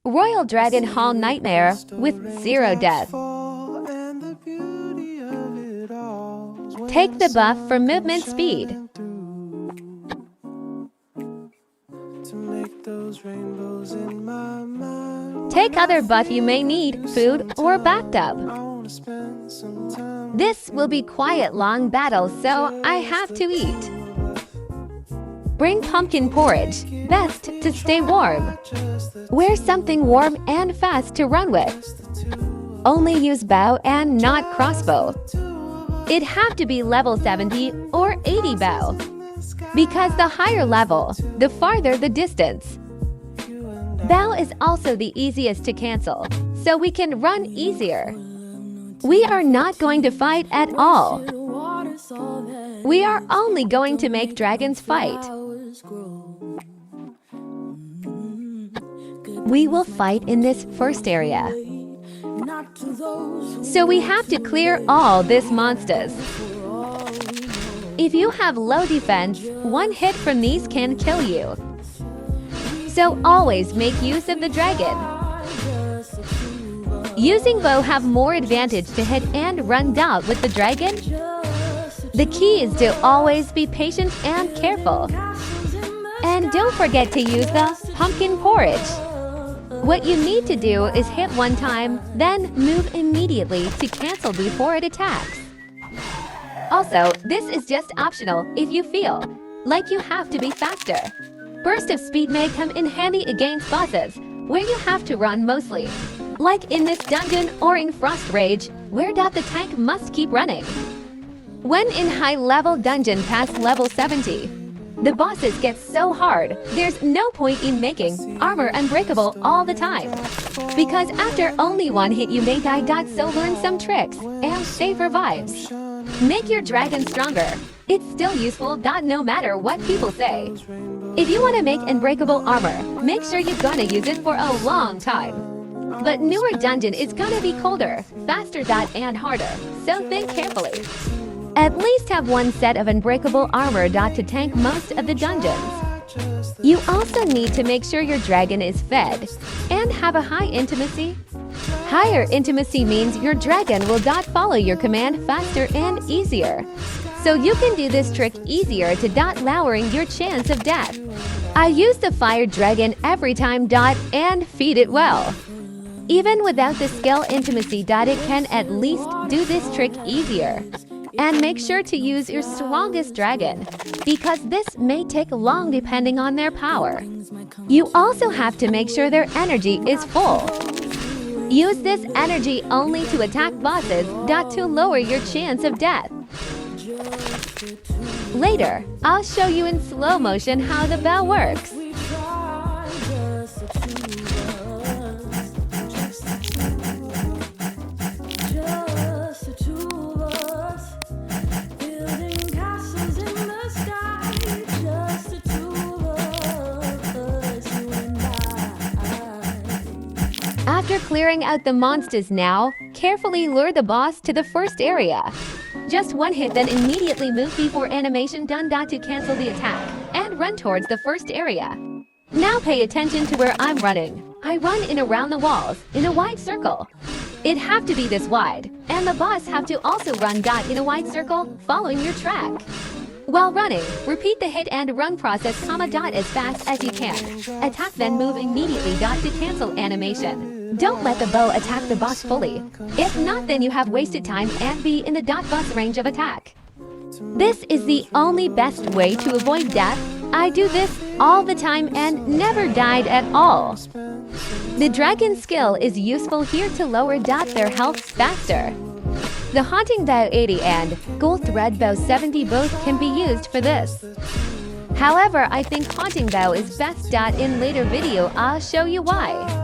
Royal Dragon Hall Nightmare with 0 death. Take the buff for movement speed. Take other buff you may need, food or bathtub. This will be quiet long battle, so I have to eat. Bring pumpkin porridge, best to stay warm. Wear something warm and fast to run with. Only use bow and not crossbow. It have to be level 70 or 80 bow. Because the higher level, the farther the distance. Bow is also the easiest to cancel, so we can run easier. We are not going to fight at all. We are only going to make dragons fight. We will fight in this first area. So we have to clear all these monsters. If you have low defense, one hit from these can kill you. So always make use of the dragon. Using bow have more advantage to hit and run down with the dragon. The key is to always be patient and careful. And don't forget to use the pumpkin porridge. What you need to do is hit one time, then move immediately to cancel before it attacks. Also, this is just optional if you feel like you have to be faster. Burst of speed may come in handy against bosses, where you have to run mostly. Like in this dungeon or in Frost Rage, where the tank must keep running. When in high-level dungeon past level 70, the bosses get so hard, there's no point in making armor unbreakable all the time. Because after only one hit you may die. So learn some tricks and save revives. Make your dragon stronger. It's still useful. No matter what people say. If you want to make unbreakable armor, make sure you're gonna use it for a long time. But newer dungeon is gonna be colder, faster and harder, so think carefully. At least have one set of unbreakable armor to tank most of the dungeons. You also need to make sure your dragon is fed and have a high intimacy. Higher intimacy means your dragon will follow your command faster and easier. So you can do this trick easier to lowering your chance of death. I use the fire dragon every time and feed it well. Even without the skill intimacy it can at least do this trick easier. And make sure to use your strongest dragon, because this may take long depending on their power. You also have to make sure their energy is full. Use this energy only to attack bosses to lower your chance of death. Later, I'll show you in slow motion how the bow works. After clearing out the monsters now, carefully lure the boss to the first area. Just one hit, then immediately move before animation done to cancel the attack, and run towards the first area. Now pay attention to where I'm running. I run in around the walls, in a wide circle. It have to be this wide, and the boss have to also run in a wide circle, following your track. While running, repeat the hit and run process as fast as you can. Attack then move immediately to cancel animation. Don't let the bow attack the boss fully. If not, then you have wasted time and be in the boss range of attack. This is the only best way to avoid death. I do this all the time and never died at all. The dragon skill is useful here to lower their health faster. The Haunting Bow 80 and Gold Thread Bow 70 both can be used for this. However, I think Haunting Bow is best. In later video, I'll show you why.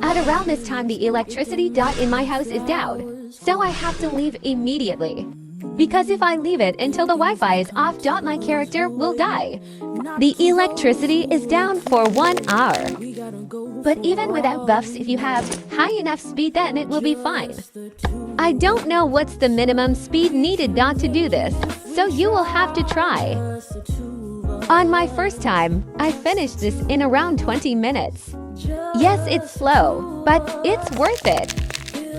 At around this time, the electricity in my house is down, so I have to leave immediately. Because if I leave it until the Wi-Fi is off, my character will die. The electricity is down for 1 hour. But even without buffs, if you have high enough speed, then it will be fine. I don't know what's the minimum speed needed to do this, so you will have to try. On my first time, I finished this in around 20 minutes. Yes, it's slow, but it's worth it.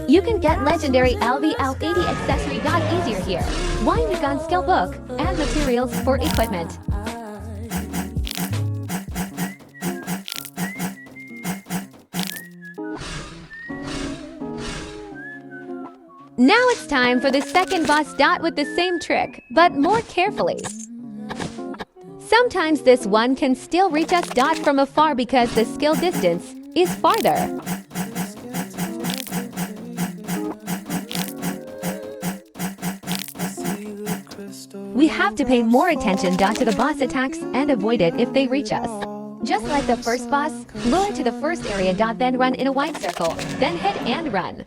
You can get legendary LVL80 accessory easier here. Wind the gun skill book and materials for equipment. Now it's time for the second boss with the same trick, but more carefully. Sometimes this one can still reach us from afar because the skill distance is farther. We have to pay more attention to the boss attacks and avoid it if they reach us. Just like the first boss, lure to the first area then run in a wide circle, then hit and run.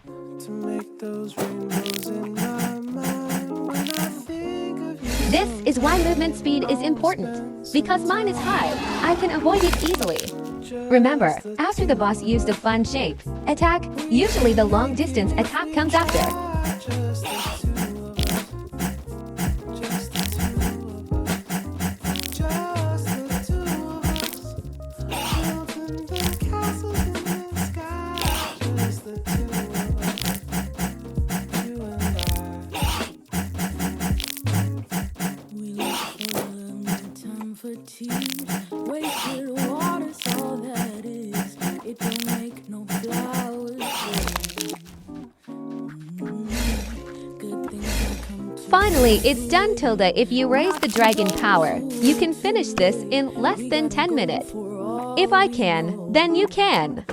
This is why movement speed is important. Because mine is high, I can avoid it easily. Remember, after the boss used a fun shape attack, usually the long distance attack comes after. Finally, it's done. If you raise the dragon power, you can finish this in less than 10 minutes. If I can, then you can.